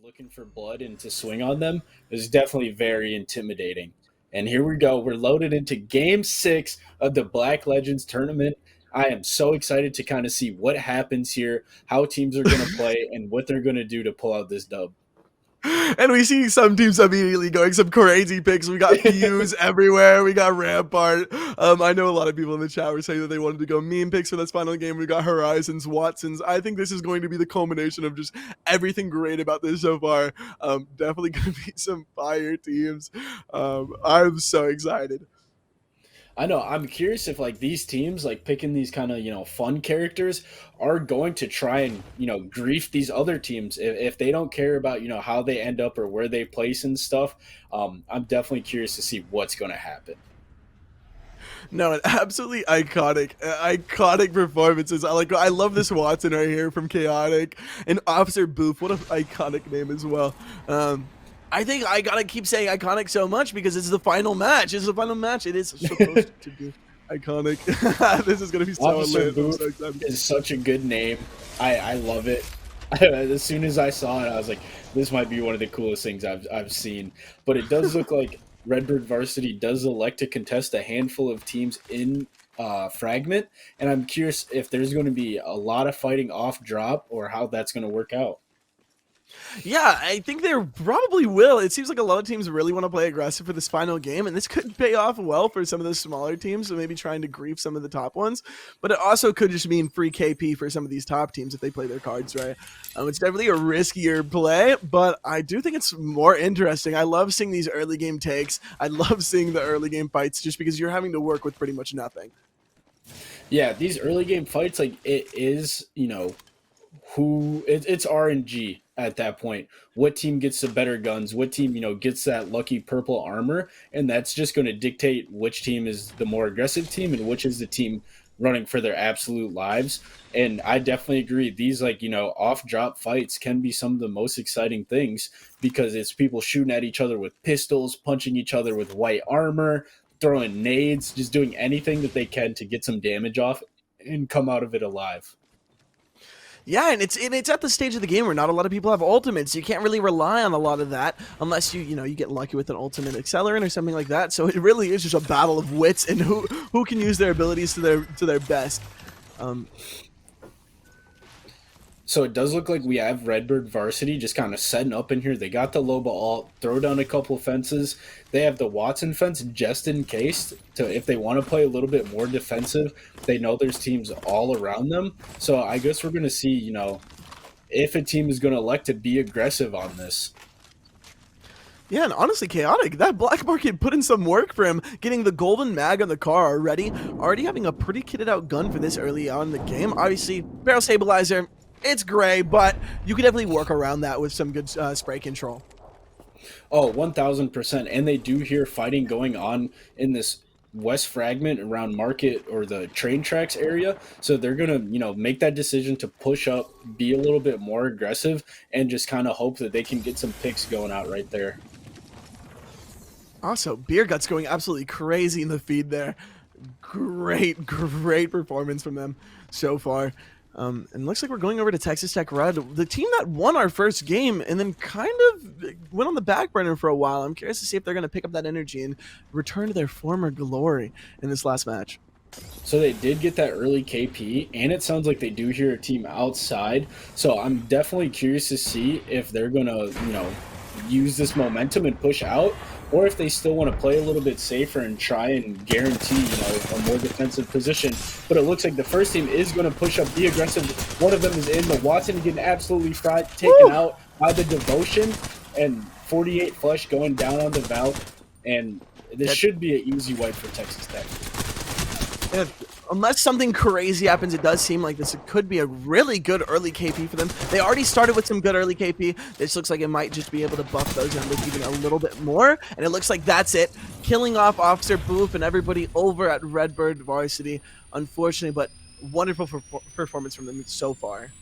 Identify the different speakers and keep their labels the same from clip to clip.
Speaker 1: looking for blood and to swing on them is definitely very intimidating. And here we go. We're loaded into game 6 of the Black Legends tournament. I am so excited to kind of see what happens here, how teams are going to play, and what they're going to do to pull out this dub.
Speaker 2: And we see some teams immediately going some crazy picks. We got Fuse everywhere. We got Rampart. I know a lot of people in the chat were saying that they wanted to go meme picks for this final game. We got Horizons, Watsons. I think this is going to be the culmination of just everything great about this so far. Definitely going to be some fire teams. I'm so excited.
Speaker 1: I know. I'm curious if like these teams like picking these kind of fun characters are going to try and grief these other teams if they don't care about how they end up or where they place and stuff. I'm definitely curious to see what's going to happen.
Speaker 2: No, an absolutely iconic performances. I love this Watson right here from Chaotic and Officer Booth. What an iconic name as well. I think I gotta keep saying iconic so much because it's the final match. It's the final match. It is supposed to be iconic. This is gonna be so
Speaker 1: Officer
Speaker 2: lit.
Speaker 1: Booth is such a good name. I love it. As soon as I saw it, I was like, this might be one of the coolest things I've seen. But it does look like Redbird Varsity does elect to contest a handful of teams in Fragment, and I'm curious if there's going to be a lot of fighting off drop or how that's going to work out.
Speaker 2: Yeah, I think they probably will. It seems like a lot of teams really want to play aggressive for this final game, and this could pay off well for some of the smaller teams, so maybe trying to grief some of the top ones. But it also could just mean free KP for some of these top teams if they play their cards right. It's definitely a riskier play, but I do think it's more interesting. I love seeing these early game takes. I love seeing the early game fights just because you're having to work with pretty much nothing.
Speaker 1: Yeah, these early game fights, like it is, it's RNG at that point. What team gets the better guns? What team gets that lucky purple armor? And that's just going to dictate which team is the more aggressive team and which is the team running for their absolute lives. And I definitely agree. These off drop fights can be some of the most exciting things because it's people shooting at each other with pistols, punching each other with white armor, throwing nades, just doing anything that they can to get some damage off and come out of it alive.
Speaker 2: Yeah, and it's at the stage of the game where not a lot of people have ultimates. You can't really rely on a lot of that unless you get lucky with an ultimate accelerant or something like that. So it really is just a battle of wits and who can use their abilities to their best.
Speaker 1: So it does look like we have Redbird Varsity just kind of setting up in here. They got the Loba alt, throw down a couple fences. They have the Watson fence just in case to if they want to play a little bit more defensive. They know there's teams all around them. So I guess we're going to see, if a team is going to elect to be aggressive on this.
Speaker 2: Yeah, and honestly, Chaotic, that Black Market put in some work for him, getting the golden mag on the car already having a pretty kitted out gun for this early on in the game. Obviously, barrel stabilizer, it's gray, but you can definitely work around that with some good spray control.
Speaker 1: Oh, 1000%. And they do hear fighting going on in this West Fragment around Market or the train tracks area. So they're going to, make that decision to push up, be a little bit more aggressive, and just kind of hope that they can get some picks going out right there.
Speaker 2: Also, Beer Guts going absolutely crazy in the feed there. Great performance from them so far. And looks like we're going over to Texas Tech Red, the team that won our first game and then kind of went on the back burner for a while. I'm curious to see if they're going to pick up that energy and return to their former glory in this last match.
Speaker 1: So they did get that early KP, and it sounds like they do hear a team outside. So I'm definitely curious to see if they're going to, use this momentum and push out, or if they still want to play a little bit safer and try and guarantee, a more defensive position. But it looks like the first team is going to push up, be aggressive. One of them is in, the Watson getting absolutely fried, taken out by the Devotion, and 48 flush going down on the Valve. And this should be an easy wipe for Texas Tech.
Speaker 2: Unless something crazy happens, it does seem like this could be a really good early KP for them. They already started with some good early KP. This looks like it might just be able to buff those numbers even a little bit more. And it looks like that's it. Killing off Officer Booth and everybody over at Redbird Varsity, unfortunately, but wonderful performance from them so far.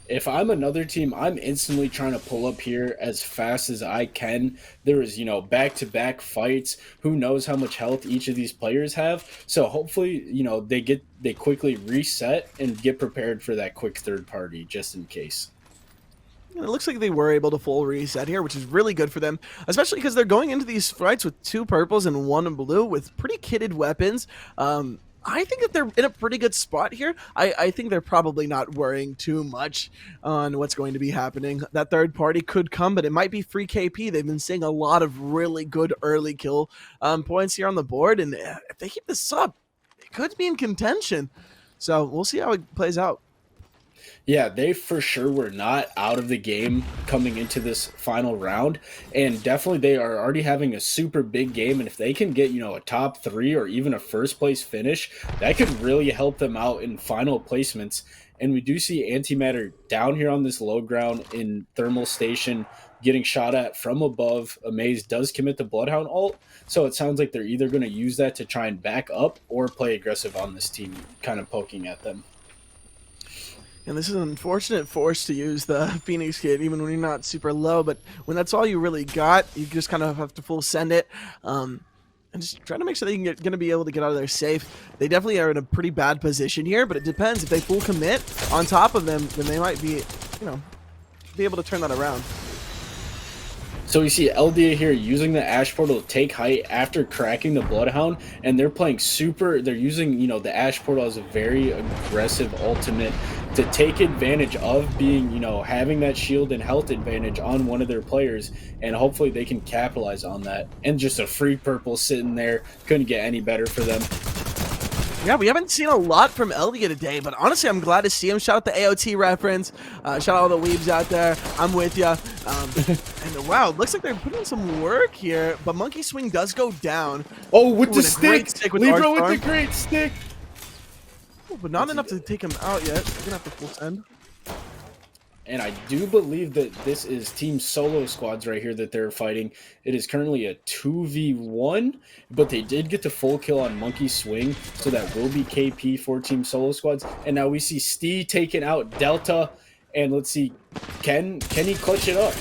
Speaker 1: If I'm another team, I'm instantly trying to pull up here as fast as I can. There is, back-to-back fights. Who knows how much health each of these players have? So hopefully, they quickly reset and get prepared for that quick third party just in case.
Speaker 2: And it looks like they were able to full reset here, which is really good for them, especially because they're going into these fights with 2 purples and 1 blue with pretty kitted weapons. I think that they're in a pretty good spot here. I think they're probably not worrying too much on what's going to be happening. That third party could come, but it might be free KP. They've been seeing a lot of really good early kill points here on the board, and if they keep this up, it could be in contention. So we'll see how it plays out.
Speaker 1: Yeah, they for sure were not out of the game coming into this final round, and definitely they are already having a super big game, and if they can get, a top 3 or even a first place finish, that could really help them out in final placements. And we do see Antimatter down here on this low ground in Thermal Station getting shot at from above. Amaze does commit the Bloodhound ult, so it sounds like they're either going to use that to try and back up or play aggressive on this team, kind of poking at them.
Speaker 2: And this is an unfortunate force to use the Phoenix Kit, even when you're not super low. But when that's all you really got, you just kind of have to full send it. And just try to make sure they're going to be able to get out of there safe. They definitely are in a pretty bad position here, but it depends. If they full commit on top of them, then they might be, be able to turn that around.
Speaker 1: So we see LDA here using the Ash Portal to take height after cracking the Bloodhound, and they're playing super. They're using, the Ash Portal as a very aggressive ultimate to take advantage of being, having that shield and health advantage on one of their players, and hopefully they can capitalize on that. And just a free purple sitting there, couldn't get any better for them.
Speaker 2: Yeah, we haven't seen a lot from Eldia today, but honestly, I'm glad to see him. Shout out the AOT reference. Shout out all the weebs out there. I'm with ya. And wow, it looks like they're putting in some work here, but Monkey Swing does go down.
Speaker 1: Oh, with the stick!
Speaker 2: Libra
Speaker 1: with the great stick!
Speaker 2: Oh, but not enough to take him out yet. They're going to have to full send.
Speaker 1: And I do believe that this is Team Solo Squads right here that they're fighting. It is currently a 2v1, but they did get the full kill on Monkey Swing, so that will be KP for Team Solo Squads. And now we see Stee taking out Delta, and let's see, can he clutch it up?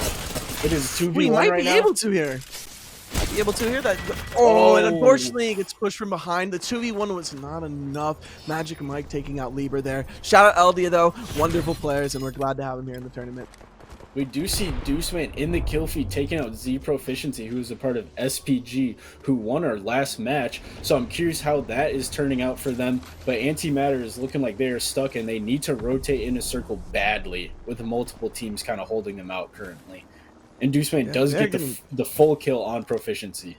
Speaker 1: It is 2v1
Speaker 2: we might
Speaker 1: right
Speaker 2: be
Speaker 1: now.
Speaker 2: able to here. Might be able to hear that. Oh, and unfortunately, it gets pushed from behind. The 2v1 was not enough. Magic Mike taking out Libra there. Shout out Eldia, though. Wonderful players, and we're glad to have him here in the tournament.
Speaker 1: We do see Deuceman in the kill feed taking out Z Proficiency, who is a part of SPG, who won our last match. So I'm curious how that is turning out for them. But Antimatter is looking like they are stuck, and they need to rotate in a circle badly, with multiple teams kind of holding them out currently. And Deuceman does get the full kill on Proficiency.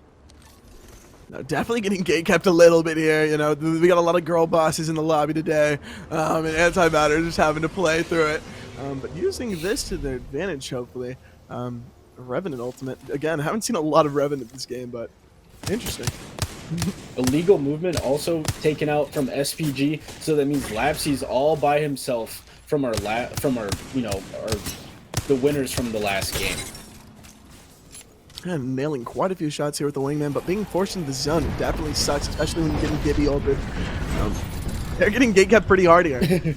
Speaker 2: No, definitely getting gate kept a little bit here. We got a lot of girl bosses in the lobby today, and Antimatter just having to play through it. But using this to their advantage, hopefully. Revenant ultimate. Again, I haven't seen a lot of Revenant this game, but interesting.
Speaker 1: Illegal movement also taken out from SPG, so that means Lapsy's all by himself from our the winners from the last game.
Speaker 2: And nailing quite a few shots here with the wingman, but being forced into the zone definitely sucks, especially when you're getting Gibby ulted. They're getting gate kept pretty hard here.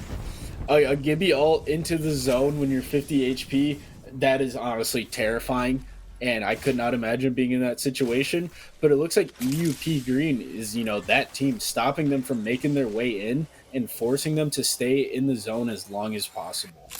Speaker 1: A Gibby ult into the zone when you're 50 HP, that is honestly terrifying, and I could not imagine being in that situation. But it looks like EUP Green is, that team, stopping them from making their way in and forcing them to stay in the zone as long as possible.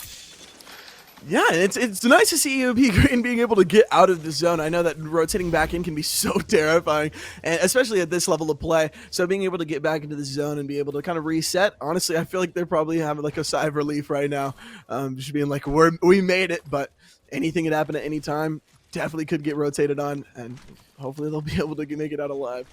Speaker 2: Yeah, it's nice to see EOP Green being able to get out of the zone. I know that rotating back in can be so terrifying, and especially at this level of play. So being able to get back into the zone and be able to kind of reset, honestly, I feel like they're probably having like a sigh of relief right now. Just being like, we made it, but anything could happen at any time. Definitely could get rotated on, and hopefully they'll be able to make it out alive.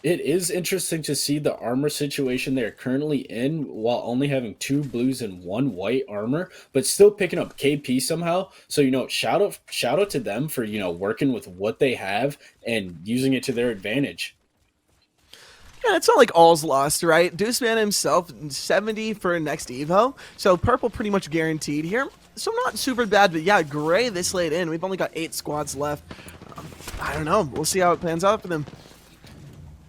Speaker 1: It is interesting to see the armor situation they're currently in while only having 2 blues and 1 white armor, but still picking up KP somehow. So, shout out to them for, working with what they have and using it to their advantage.
Speaker 2: Yeah, it's not like all's lost, right? Deuceman himself, 70 for next Evo. So purple pretty much guaranteed here. So not super bad, but yeah, gray this late in. We've only got 8 squads left. I don't know. We'll see how it pans out for them.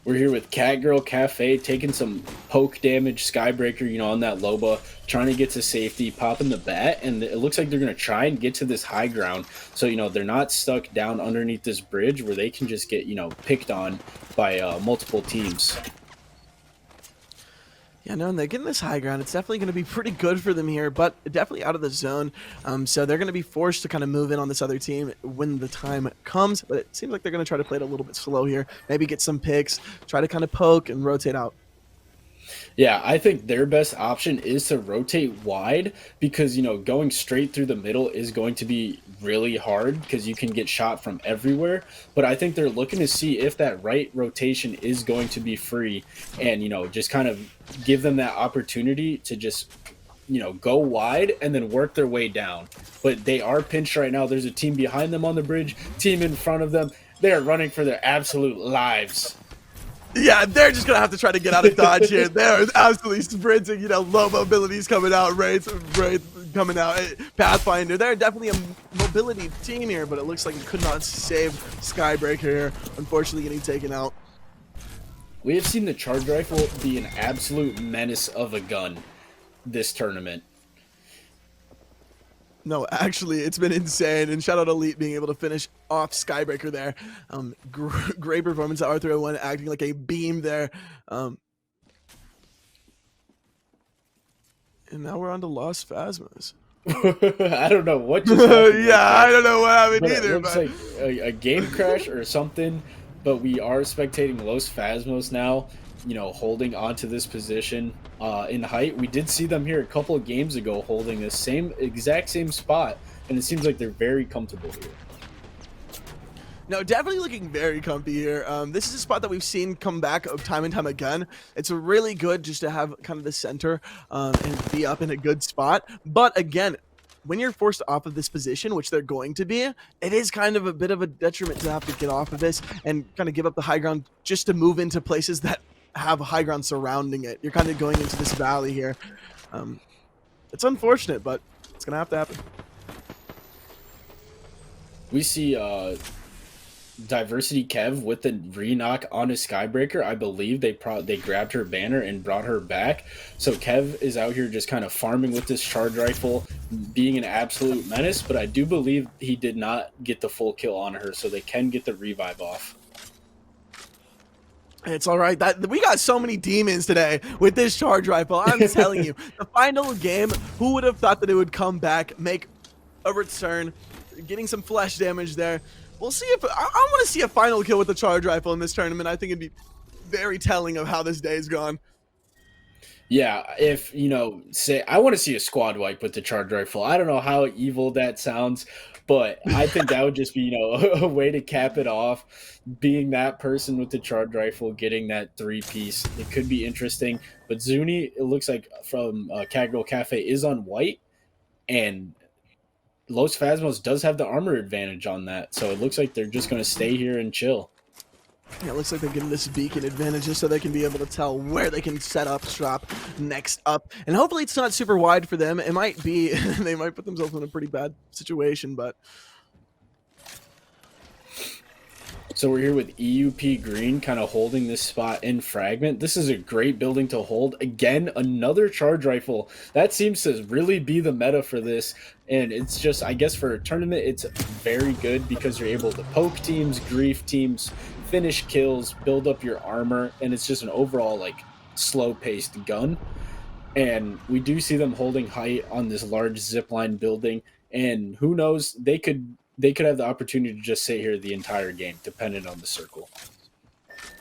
Speaker 1: We're here with Catgirl Cafe taking some poke damage, Skybreaker, on that Loba, trying to get to safety, popping the bat, and it looks like they're going to try and get to this high ground. So, they're not stuck down underneath this bridge where they can just get, picked on by multiple teams.
Speaker 2: Yeah, no, and they're getting this high ground. It's definitely going to be pretty good for them here, but definitely out of the zone. So they're going to be forced to kind of move in on this other team when the time comes. But it seems like they're going to try to play it a little bit slow here. Maybe get some picks, try to kind of poke and rotate out.
Speaker 1: Yeah, I think their best option is to rotate wide because, going straight through the middle is going to be really hard because you can get shot from everywhere. But I think they're looking to see if that right rotation is going to be free and, just kind of give them that opportunity to just, go wide and then work their way down. But they are pinched right now. There's a team behind them on the bridge, team in front of them. They are running for their absolute lives.
Speaker 2: Yeah, they're just gonna have to try to get out of dodge here. They're absolutely sprinting. Low mobility's coming out. Wraith coming out. Pathfinder. They're definitely a mobility team here, but it looks like it could not save Skybreaker here. Unfortunately, getting taken out.
Speaker 1: We have seen the charge rifle be an absolute menace of a gun this tournament.
Speaker 2: No, actually, it's been insane. And shout out Elite being able to finish off Skybreaker there. Great performance at R301, acting like a beam there. And now we're on to Lost Phasmos.
Speaker 1: I don't know what just happened.
Speaker 2: Yeah, I don't know what happened
Speaker 1: but
Speaker 2: either.
Speaker 1: It looks like a game crash or something. But we are spectating Los Phasmos now, holding onto this position in height. We did see them here a couple of games ago holding the exact same spot, and it seems like they're very comfortable here.
Speaker 2: No, definitely looking very comfy here. This is a spot that we've seen come back time and time again. It's really good just to have kind of the center and be up in a good spot. But again, when you're forced off of this position, which they're going to be, it is kind of a bit of a detriment to have to get off of this and kind of give up the high ground just to move into places that have high ground surrounding it. You're kind of going into this valley here. It's unfortunate, but it's going to have to happen.
Speaker 1: We see Diversity Kev with the re-knock on his Skybreaker. I believe they grabbed her banner and brought her back. So Kev is out here just kind of farming with this charge rifle, being an absolute menace, but I do believe he did not get the full kill on her, so they can get the revive off.
Speaker 2: It's all right. We got so many demons today with this charge rifle. I'm telling you, the final game, who would have thought that it would come back, make a return, getting some flesh damage there. We'll see if I want to see a final kill with the charge rifle in this tournament. I think it'd be very telling of how this day's gone.
Speaker 1: Yeah, if, say, I want to see a squad wipe with the charge rifle. I don't know how evil that sounds, but I think that would just be, a way to cap it off. Being that person with the charge rifle, getting that 3-piece, it could be interesting. But Zuni, it looks like from Casual Cafe, is on white, and Los Phasmos does have the armor advantage on that, so it looks like they're just going to stay here and chill.
Speaker 2: Yeah, it looks like they're getting this beacon advantage just so they can be able to tell where they can set up shop next up. And hopefully it's not super wide for them. It might be, they might put themselves in a pretty bad situation, but...
Speaker 1: So we're here with EUP Green kind of holding this spot in Fragment. This is a great building to hold. Again, another charge rifle. That seems to really be the meta for this. And it's just, I guess for a tournament, it's very good because you're able to poke teams, grief teams, finish kills, build up your armor. And it's just an overall, slow-paced gun. And we do see them holding height on this large zipline building. And who knows, they could have the opportunity to just sit here the entire game, depending on the circle.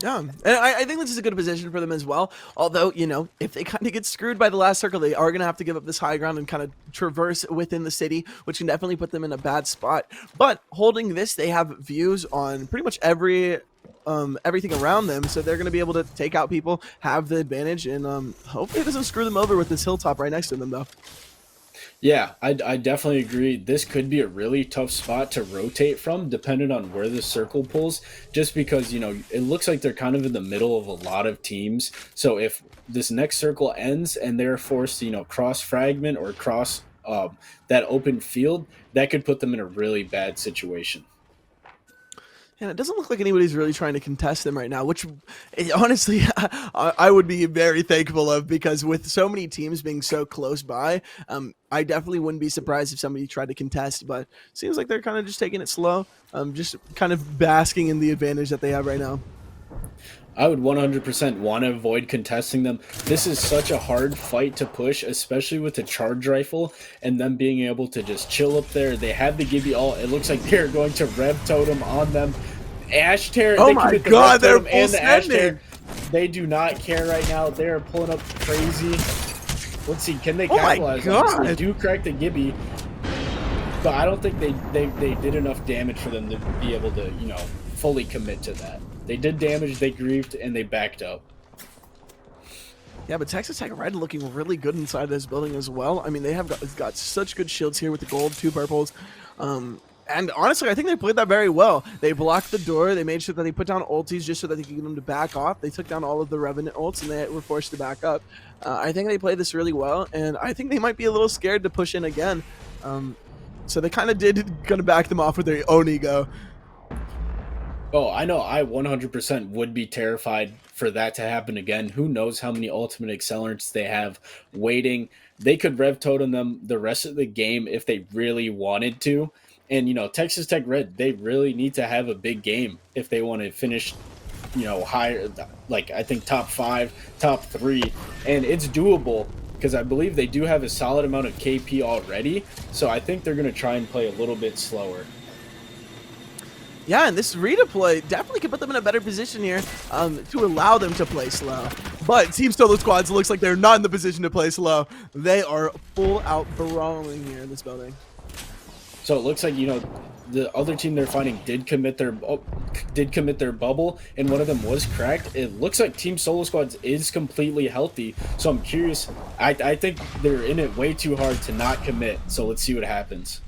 Speaker 2: Yeah, and I think this is a good position for them as well. Although, if they kind of get screwed by the last circle, they are going to have to give up this high ground and kind of traverse within the city, which can definitely put them in a bad spot. But holding this, they have views on pretty much everything around them, so they're going to be able to take out people, have the advantage, and hopefully it doesn't screw them over with this hilltop right next to them, though.
Speaker 1: Yeah, I definitely agree. This could be a really tough spot to rotate from, depending on where the circle pulls, just because, it looks like they're kind of in the middle of a lot of teams. So if this next circle ends and they're forced to, cross fragment or cross that open field, that could put them in a really bad situation.
Speaker 2: And it doesn't look like anybody's really trying to contest them right now, which honestly I would be very thankful of, because with so many teams being so close by, I definitely wouldn't be surprised if somebody tried to contest, but it seems like they're kind of just taking it slow, just kind of basking in the advantage that they have right now.
Speaker 1: I would 100% want to avoid contesting them. This is such a hard fight to push, especially with the charge rifle and them being able to just chill up there. They have the Gibby ult. It looks like they're going to Rev Totem on them. Ash Tear,
Speaker 2: Oh
Speaker 1: they
Speaker 2: my
Speaker 1: commit the
Speaker 2: god,
Speaker 1: Rev
Speaker 2: they're
Speaker 1: Totem
Speaker 2: full
Speaker 1: and the Ash Tear.
Speaker 2: sending.
Speaker 1: They do not care right now. They are pulling up crazy. Let's see, can they
Speaker 2: Oh my
Speaker 1: capitalize on this? They
Speaker 2: god.
Speaker 1: do crack the Gibby, but I don't think they did enough damage for them to be able to, you know, fully commit to that. They did damage, they griefed, and they backed up.
Speaker 2: Yeah, but Texas Tech Red looking really good inside this building as well. I mean, they have got such good shields here with the gold, 2 purples. And honestly, I think they played that very well. They blocked the door. They made sure that they put down ultis just so that they could get them to back off. They took down all of the Revenant ults, and they were forced to back up. I think they played this really well, and I think they might be a little scared to push in again. So they kind of did kind of back them off with their own ego.
Speaker 1: Oh, I know I 100% would be terrified for that to happen again. Who knows how many ultimate accelerants they have waiting. They could Rev Totem them the rest of the game if they really wanted to. And, you know, Texas Tech Red, they really need to have a big game if they want to finish, you know, higher, like I think top 5, top 3. And it's doable because I believe they do have a solid amount of KP already. So I think they're going to try and play a little bit slower.
Speaker 2: Yeah, and this redeploy definitely could put them in a better position here to allow them to play slow. But Team Solo Squads looks like they're not in the position to play slow. They are full out brawling here in this building.
Speaker 1: So it looks like, you know, the other team they're fighting did commit their bubble, and one of them was cracked. It looks like Team Solo Squads is completely healthy. So I'm curious. I think they're in it way too hard to not commit. So let's see what happens.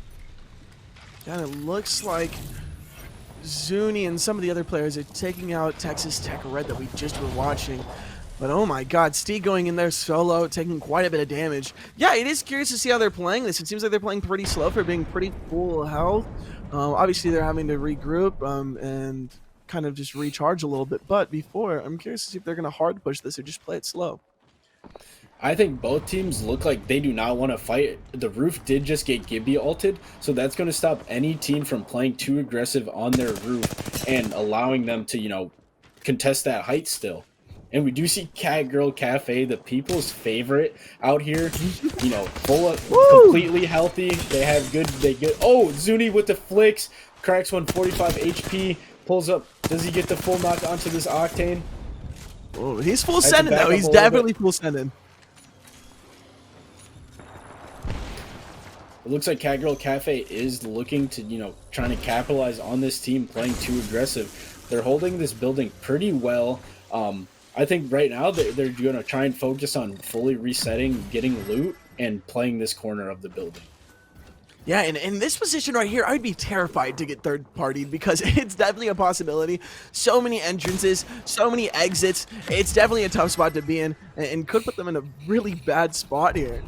Speaker 2: Yeah, and it looks like Zuni and some of the other players are taking out Texas Tech Red that we just were watching. But oh my god, Steve going in there solo, taking quite a bit of damage. Yeah, it is curious to see how they're playing this. It seems like they're playing pretty slow for being pretty full health. Obviously, they're having to regroup and kind of just recharge a little bit. But before, I'm curious to see if they're going to hard push this or just play it slow.
Speaker 1: I think both teams look like they do not want to fight. The roof did just get Gibby ulted, so that's going to stop any team from playing too aggressive on their roof and allowing them to, you know, contest that height still. And we do see Cat Girl Cafe, the people's favorite out here, you know, full of completely healthy. They have good, oh, Zuni with the flicks, cracks 145 HP, pulls up. Does he get the full knock onto this Octane?
Speaker 2: Oh, he's full sending though. He's definitely full sending.
Speaker 1: It looks like Cat Girl Cafe is looking to, you know, trying to capitalize on this team playing too aggressive. They're holding this building pretty well. I think right now they're going to try and focus on fully resetting, getting loot, and playing this corner of the building.
Speaker 2: Yeah, and in this position right here, I'd be terrified to get third-partied because it's definitely a possibility. So many entrances, so many exits. It's definitely a tough spot to be in and could put them in a really bad spot here.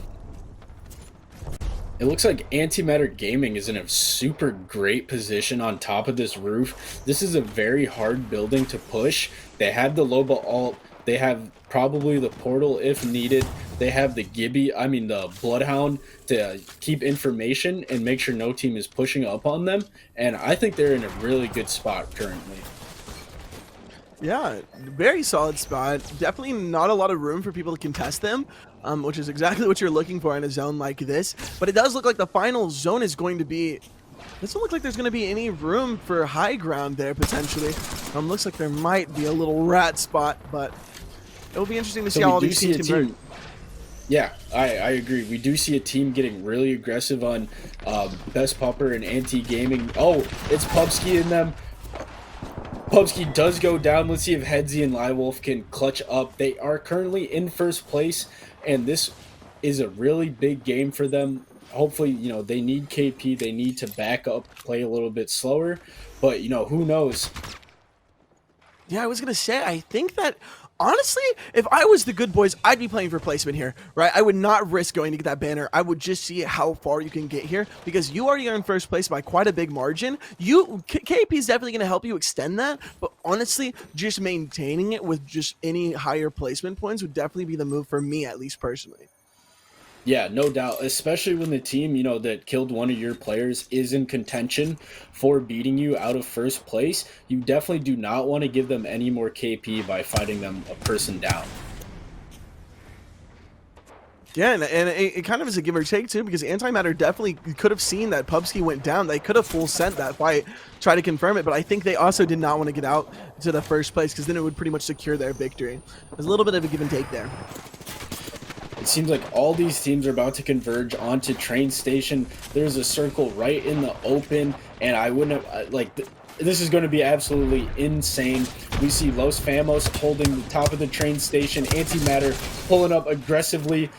Speaker 1: It looks like Antimatter Gaming is in a super great position on top of this roof. This is a very hard building to push. They have the Loba ult. They have probably the portal if needed. They have the the Bloodhound to keep information and make sure no team is pushing up on them. And I think they're in a really good spot currently.
Speaker 2: Yeah, very solid spot. Definitely not a lot of room for people to contest them, which is exactly what you're looking for in a zone like this. But it does look like the final zone is going to be... Doesn't look like there's going to be any room for high ground there, potentially. Looks like there might be a little rat spot, but it'll be interesting to see how all these teams work.
Speaker 1: Yeah, I agree. We do see a team getting really aggressive on Best Pupper and Anti-Gaming. Oh, it's Pubsky in them. Pubsky does go down. Let's see if Headsy and Liewolf can clutch up. They are currently in first place, and this is a really big game for them. Hopefully, you know, they need KP. They need to back up, play a little bit slower. But, you know, who knows?
Speaker 2: Yeah, I was going to say, I think that, honestly, if I was the good boys, I'd be playing for placement here, right? I would not risk going to get that banner. I would just see how far you can get here because you already are in first place by quite a big margin. KP is definitely going to help you extend that, but honestly, just maintaining it with just any higher placement points would definitely be the move for me, at least personally.
Speaker 1: Yeah, no doubt. Especially when the team, that killed one of your players is in contention for beating you out of first place. You definitely do not want to give them any more KP by fighting them a person down.
Speaker 2: Yeah, and it kind of is a give or take too, because Antimatter definitely could have seen that Pubsky went down. They could have full sent that fight, try to confirm it, but I think they also did not want to get out to the first place, because then it would pretty much secure their victory. There's a little bit of a give and take there.
Speaker 1: It seems like all these teams are about to converge onto train station. There's a circle right in the open, and I wouldn't have this is going to be absolutely insane. We see Los Famos holding the top of the train station, Antimatter pulling up aggressively,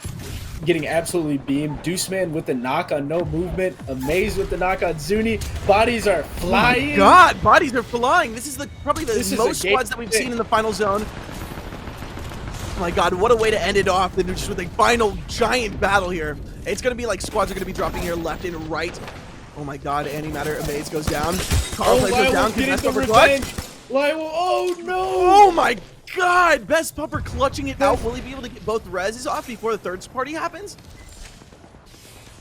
Speaker 1: getting absolutely beamed. Deuceman with the knock on no movement. Amaze with the knock on Zuni. Bodies are flying.
Speaker 2: Oh my God, bodies are flying. This is probably the most
Speaker 1: game
Speaker 2: squads that we've seen in the final zone. Oh my God, what a way to end it off than just with a final giant battle here. It's going to be like squads are going to be dropping here left and right. Oh my God, Antimatter, Amaze goes down. Carl goes down.
Speaker 1: Getting the revenge. Lyle, oh no!
Speaker 2: Oh my God, Best Pupper clutching it out. Will he be able to get both reses off before the third party happens?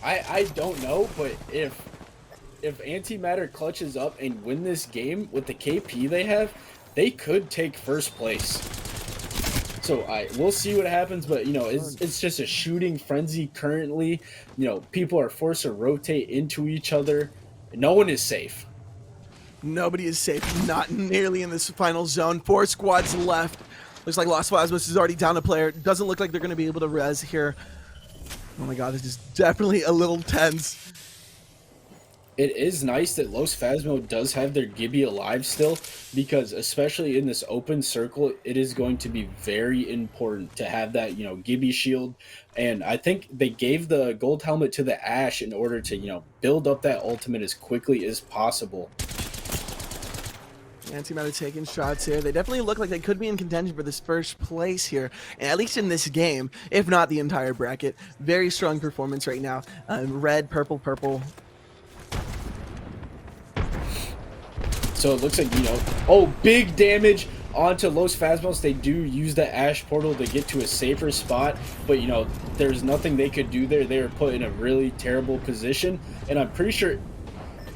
Speaker 1: I don't know, but if Antimatter clutches up and win this game with the KP they have, they could take first place. So we'll see what happens, but it's just a shooting frenzy currently. People are forced to rotate into each other. No one is safe.
Speaker 2: Nobody is safe, not nearly in this final zone. 4 squads left. Looks like Los Plasmas is already down a player. Doesn't look like they're going to be able to res here. Oh my God, this is definitely a little tense.
Speaker 1: It is nice that Los Phasmo does have their Gibby alive still, because especially in this open circle, it is going to be very important to have that, Gibby shield. And I think they gave the gold helmet to the Ashe in order to, build up that ultimate as quickly as possible.
Speaker 2: Antimatter taking shots here. They definitely look like they could be in contention for this first place here, at least in this game, if not the entire bracket. Very strong performance right now. Red, purple, purple.
Speaker 1: So it looks like, big damage onto Los Phasmos. They do use the Ashe portal to get to a safer spot, but, there's nothing they could do there. They were put in a really terrible position, and I'm pretty sure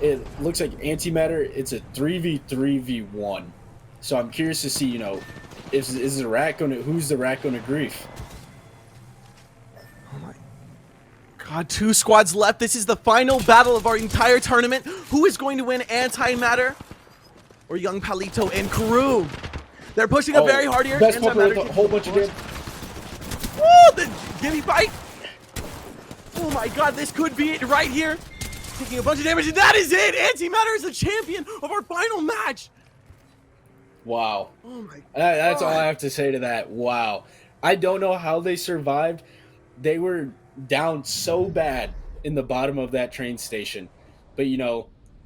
Speaker 1: it looks like Antimatter, it's a 3v3v1. So I'm curious to see, is the rat who's the rat gonna grief?
Speaker 2: Oh my God, 2 squads left. This is the final battle of our entire tournament. Who is going to win, Antimatter or Young Palito and crew? They're pushing up very hard here.
Speaker 1: Best Pupper with a whole bunch of damage.
Speaker 2: Woo! The Gibby fight. Oh my God, this could be it right here. Taking a bunch of damage, and that is it! Antimatter is the champion of our final match!
Speaker 1: Wow.
Speaker 2: Oh my God.
Speaker 1: That's all I have to say to that. Wow. I don't know how they survived. They were down so bad in the bottom of that train station. But,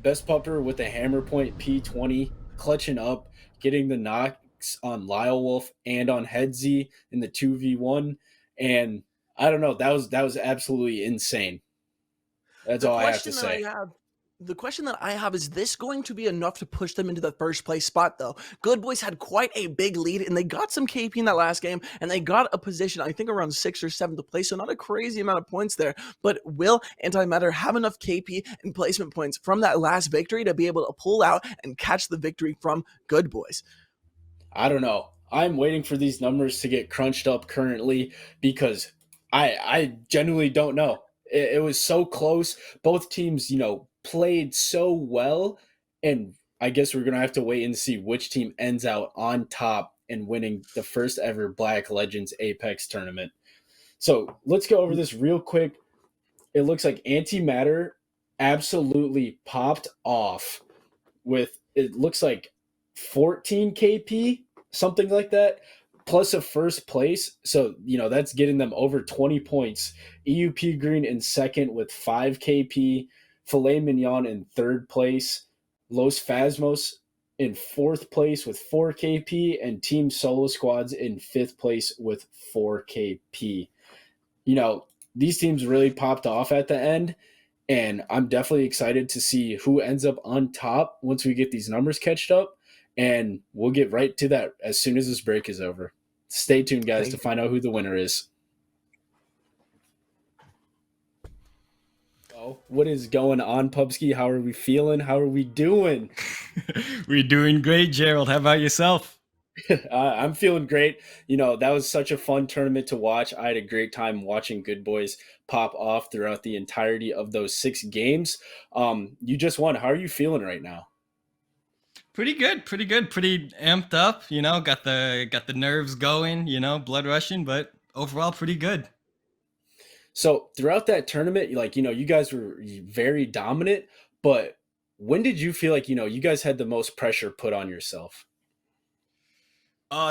Speaker 1: Best Pupper with the hammer point P20, clutching up, getting the knocks on Lyle Wolf and on Headsy in the 2v1. And I don't know, that was absolutely insane. That's all I have to say.
Speaker 2: The question that I have is this going to be enough to push them into the first place spot, though? Good Boys had quite a big lead, and they got some KP in that last game, and they got a position, I think, around 6th or 7th place, so not a crazy amount of points there. But will Antimatter have enough KP and placement points from that last victory to be able to pull out and catch the victory from Good Boys?
Speaker 1: I don't know. I'm waiting for these numbers to get crunched up currently, because I genuinely don't know. It was so close. Both teams, played so well, and I guess we're gonna have to wait and see which team ends out on top and winning the first ever Black Legends Apex tournament. So let's go over this real quick. It looks like Antimatter absolutely popped off with, it looks like 14 KP, something like that, plus a first place. So, that's getting them over 20 points. EUP Green in second with 5 KP, Filet Mignon in third place, Los Phasmos in fourth place with 4 KP, and Team Solo Squads in fifth place with 4 KP. These teams really popped off at the end, and I'm definitely excited to see who ends up on top once we get these numbers catched up, and we'll get right to that as soon as this break is over. Stay tuned, guys, to find out who the winner is. What is going on, Pubski? How are we feeling? How are we doing?
Speaker 3: We're doing great, Gerald. How about yourself?
Speaker 1: I'm feeling great. That was such a fun tournament to watch. I had a great time watching Good Boys pop off throughout the entirety of those 6 games. You just won. How are you feeling right now?
Speaker 3: Pretty good, pretty good, pretty amped up. Got the nerves going. Blood rushing, but overall pretty good.
Speaker 1: So throughout that tournament, you guys were very dominant, but when did you feel like, you guys had the most pressure put on yourself?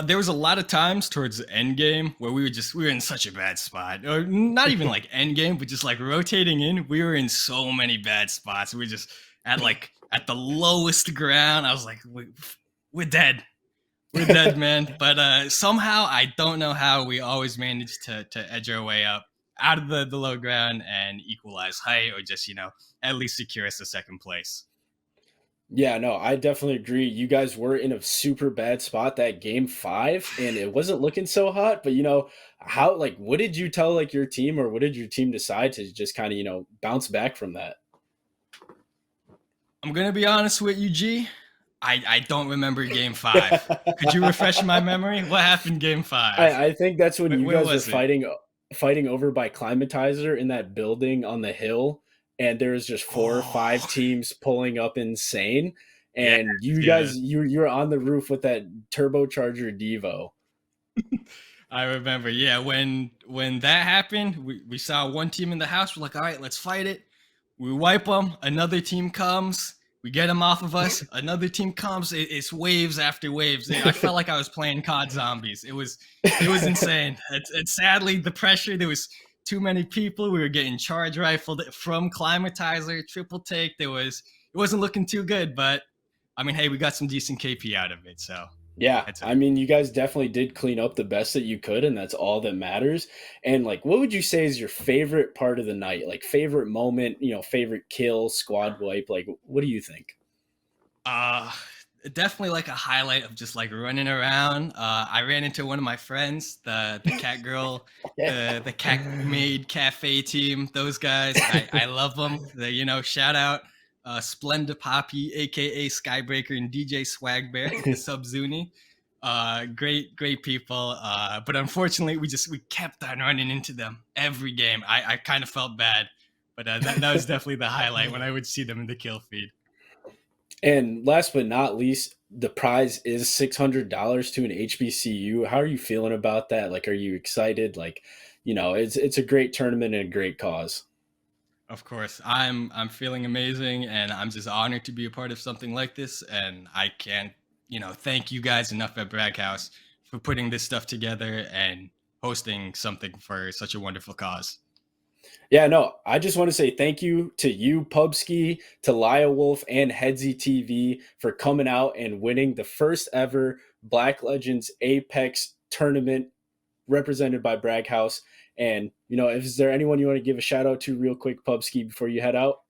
Speaker 3: There was a lot of times towards the end game where we were in such a bad spot, or not even like end game, but just like rotating in. We were in so many bad spots. We were just at the lowest ground. I was like, we're dead. We're dead, man. But somehow I don't know how we always managed to edge our way up out of the low ground and equalize height, or just at least secure us a second place.
Speaker 1: Yeah, no, I definitely agree. You guys were in a super bad spot that game 5, and it wasn't looking so hot. But how, what did you tell your team, or what did your team decide to just kind of bounce back from that?
Speaker 3: I'm gonna be honest with you, G. I don't remember game 5. Could you refresh my memory? What happened game 5?
Speaker 1: I think that's when you
Speaker 3: Where
Speaker 1: guys were
Speaker 3: was it?
Speaker 1: fighting over by Climatizer in that building on the hill, and there was just 4 or 5
Speaker 3: Oh,
Speaker 1: teams pulling up insane,
Speaker 3: yeah,
Speaker 1: and you
Speaker 3: yeah.
Speaker 1: guys you're on the roof with that turbocharger Devo.
Speaker 3: I remember. Yeah, when that happened, we saw one team in the house. We're like, all right, let's fight it. We wipe them. Another team comes. We get them off of us. Another team comes. It's waves after waves. I felt like I was playing COD Zombies. It was insane. It's sadly the pressure. There was too many people. We were getting charge rifled from Climatizer, triple take. It wasn't looking too good, but I mean, hey, we got some decent KP out of it, so
Speaker 1: Yeah,
Speaker 3: that's
Speaker 1: I
Speaker 3: okay.
Speaker 1: mean, you guys definitely did clean up the best that you could, and that's all that matters. And what would you say is your favorite part of the night? Like favorite moment, favorite kill, squad wipe. What do you think?
Speaker 3: Uh Definitely like a highlight of just like running around. I ran into one of my friends, the cat girl, the cat made cafe team. Those guys, I love them. Shout out Splenda Poppy, aka Skybreaker, and DJ Swag Bear, the Sub Zuni. Great people. But unfortunately, we kept on running into them every game. I kind of felt bad, but that was definitely the highlight when I would see them in the kill feed.
Speaker 1: And last but not least, the prize is $600 to an HBCU. How are you feeling about that? Are you excited? It's a great tournament and a great cause.
Speaker 3: Of course, I'm feeling amazing, and I'm just honored to be a part of something like this. And I can't, thank you guys enough at Bragg House for putting this stuff together and hosting something for such a wonderful cause.
Speaker 1: Yeah, no, I just want to say thank you to you, Pubski, to Laya Wolf, and Headsy TV for coming out and winning the first ever Black Legends Apex tournament represented by Bragg House. And, is there anyone you want to give a shout out to real quick, Pubski, before you head out?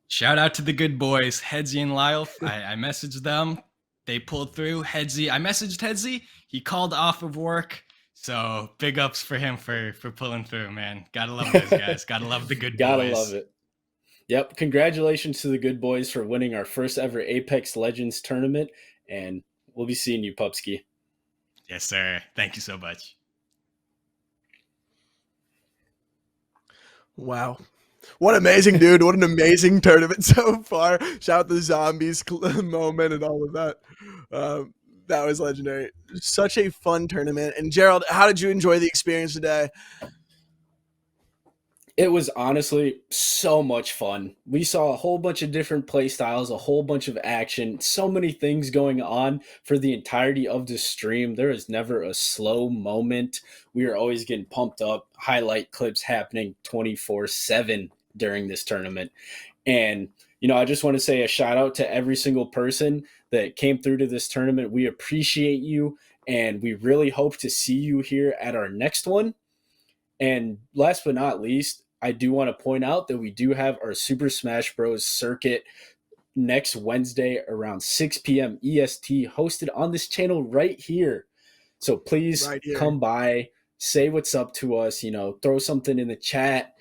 Speaker 3: Shout out to the good boys, Headsy and Lyle. I messaged them. They pulled through. I messaged Headsy. He called off of work. So big ups for him for pulling through, man. Gotta love those guys. Gotta love the good
Speaker 1: Gotta love
Speaker 3: boys.
Speaker 1: it. Yep. Congratulations to the good boys for winning our first ever Apex Legends tournament. And we'll be seeing you, Pupski.
Speaker 3: Yes, sir. Thank you so much.
Speaker 2: Wow. What amazing, dude. What an amazing tournament so far. Shout out the zombies moment and all of that. That was legendary. Such a fun tournament. And Gerald, how did you enjoy the experience today?
Speaker 1: It was honestly so much fun. We saw a whole bunch of different play styles, a whole bunch of action, so many things going on for the entirety of the stream. There is never a slow moment. We are always getting pumped up, highlight clips happening 24/7 during this tournament. And, I just want to say a shout out to every single person that came through to this tournament. We appreciate you, and we really hope to see you here at our next one. And last but not least, I do want to point out that we do have our Super Smash Bros. Circuit next Wednesday around 6 p.m. EST, hosted on this channel right here. So please
Speaker 2: Right here.
Speaker 1: come by, say what's up to us, throw something in the chat,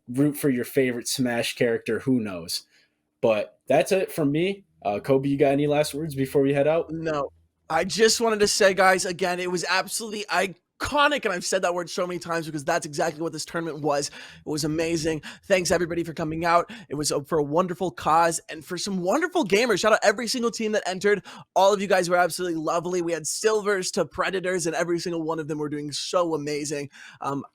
Speaker 1: root for your favorite Smash character. Who knows? But that's it from me. Kobe, you got any last words before we head out?
Speaker 2: No, I just wanted to say, guys, again, it was absolutely iconic, and I've said that word so many times because that's exactly what this tournament was. It was amazing. Thanks everybody for coming out. It was for a wonderful cause and for some wonderful gamers. Shout out every single team that entered. All of you guys were absolutely lovely. We had silvers to predators, and every single one of them were doing so amazing.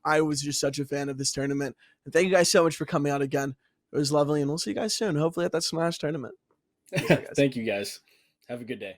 Speaker 2: I was just such a fan of this tournament. And thank you guys so much for coming out again. It was lovely, and we'll see you guys soon. Hopefully at that Smash tournament.
Speaker 1: Thank you guys. Have a good day.